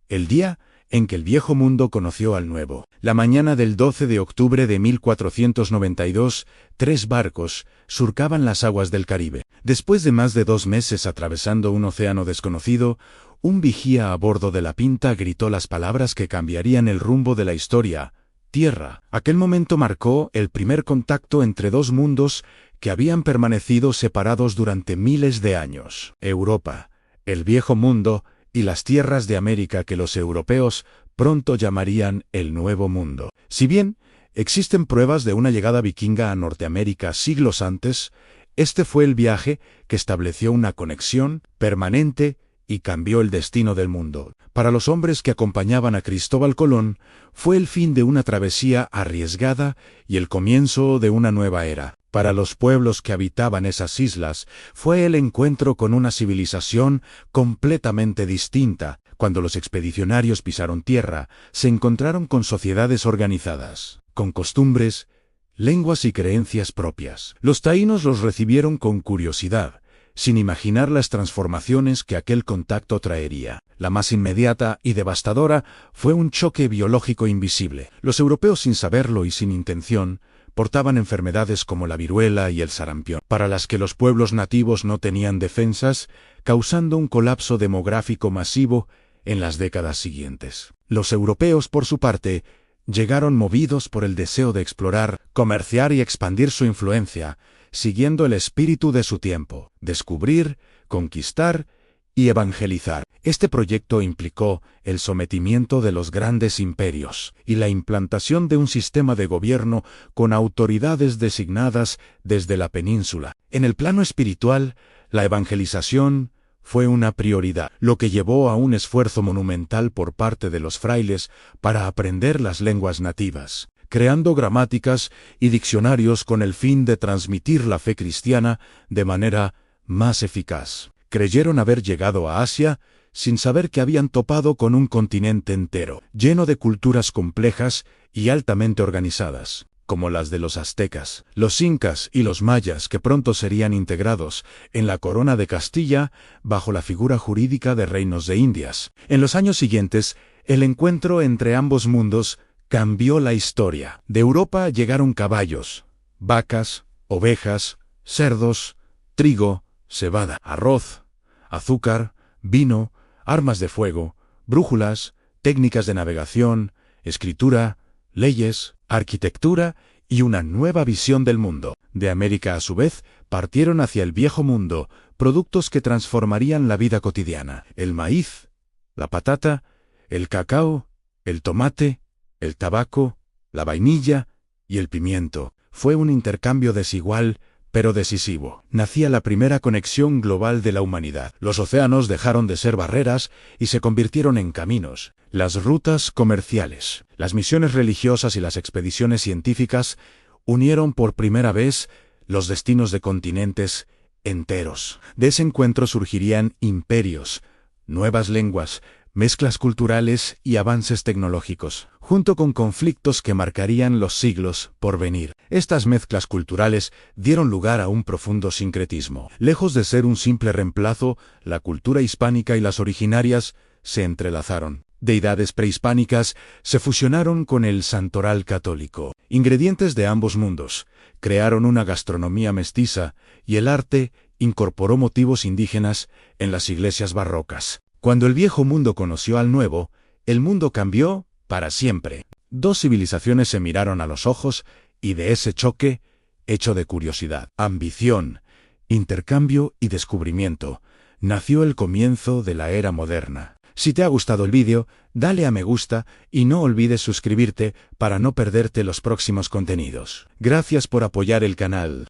el día en que el viejo mundo conoció al nuevo. La mañana del 12 de octubre de 1492, 3 barcos surcaban las aguas del Caribe. Después de más de 2 meses atravesando un océano desconocido, un vigía a bordo de la Pinta gritó las palabras que cambiarían el rumbo de la historia: tierra. Aquel momento marcó el primer contacto entre 2 mundos que habían permanecido separados durante miles de años. Europa, el viejo mundo, y las tierras de América que los europeos pronto llamarían el Nuevo Mundo. Si bien existen pruebas de una llegada vikinga a Norteamérica siglos antes, este fue el viaje que estableció una conexión permanente y cambió el destino del mundo. Para los hombres que acompañaban a Cristóbal Colón, fue el fin de una travesía arriesgada y el comienzo de una nueva era. Para los pueblos que habitaban esas islas, fue el encuentro con una civilización completamente distinta. Cuando los expedicionarios pisaron tierra, se encontraron con sociedades organizadas, con costumbres, lenguas y creencias propias. Los taínos los recibieron con curiosidad, sin imaginar las transformaciones que aquel contacto traería. La más inmediata y devastadora fue un choque biológico invisible. Los europeos, sin saberlo y sin intención, portaban enfermedades como la viruela y el sarampión, para las que los pueblos nativos no tenían defensas, causando un colapso demográfico masivo en las décadas siguientes. Los europeos, por su parte, llegaron movidos por el deseo de explorar, comerciar y expandir su influencia, siguiendo el espíritu de su tiempo: descubrir, conquistar y evangelizar. Este proyecto implicó el sometimiento de los grandes imperios y la implantación de un sistema de gobierno con autoridades designadas desde la península. En el plano espiritual, la evangelización fue una prioridad, lo que llevó a un esfuerzo monumental por parte de los frailes para aprender las lenguas nativas, creando gramáticas y diccionarios con el fin de transmitir la fe cristiana de manera más eficaz. Creyeron haber llegado a Asia sin saber que habían topado con un continente entero, lleno de culturas complejas y altamente organizadas, como las de los aztecas, los incas y los mayas, que pronto serían integrados en la corona de Castilla bajo la figura jurídica de reinos de Indias. En los años siguientes, el encuentro entre ambos mundos cambió la historia. De Europa llegaron caballos, vacas, ovejas, cerdos, trigo, cebada, arroz, azúcar, vino, armas de fuego, brújulas, técnicas de navegación, escritura, leyes, arquitectura y una nueva visión del mundo. De América, a su vez, partieron hacia el viejo mundo productos que transformarían la vida cotidiana: el maíz, la patata, el cacao, el tomate, el tabaco, la vainilla y el pimiento. Fue un intercambio desigual, pero decisivo. Nacía la primera conexión global de la humanidad. Los océanos dejaron de ser barreras y se convirtieron en caminos. Las rutas comerciales, las misiones religiosas y las expediciones científicas unieron por primera vez los destinos de continentes enteros. De ese encuentro surgirían imperios, nuevas lenguas, mezclas culturales y avances tecnológicos, junto con conflictos que marcarían los siglos por venir. Estas mezclas culturales dieron lugar a un profundo sincretismo. Lejos de ser un simple reemplazo, la cultura hispánica y las originarias se entrelazaron. Deidades prehispánicas se fusionaron con el santoral católico. Ingredientes de ambos mundos crearon una gastronomía mestiza y el arte incorporó motivos indígenas en las iglesias barrocas. Cuando el viejo mundo conoció al nuevo, el mundo cambió para siempre. 2 civilizaciones se miraron a los ojos y de ese choque, hecho de curiosidad, ambición, intercambio y descubrimiento, nació el comienzo de la era moderna. Si te ha gustado el vídeo, dale a me gusta y no olvides suscribirte para no perderte los próximos contenidos. Gracias por apoyar el canal.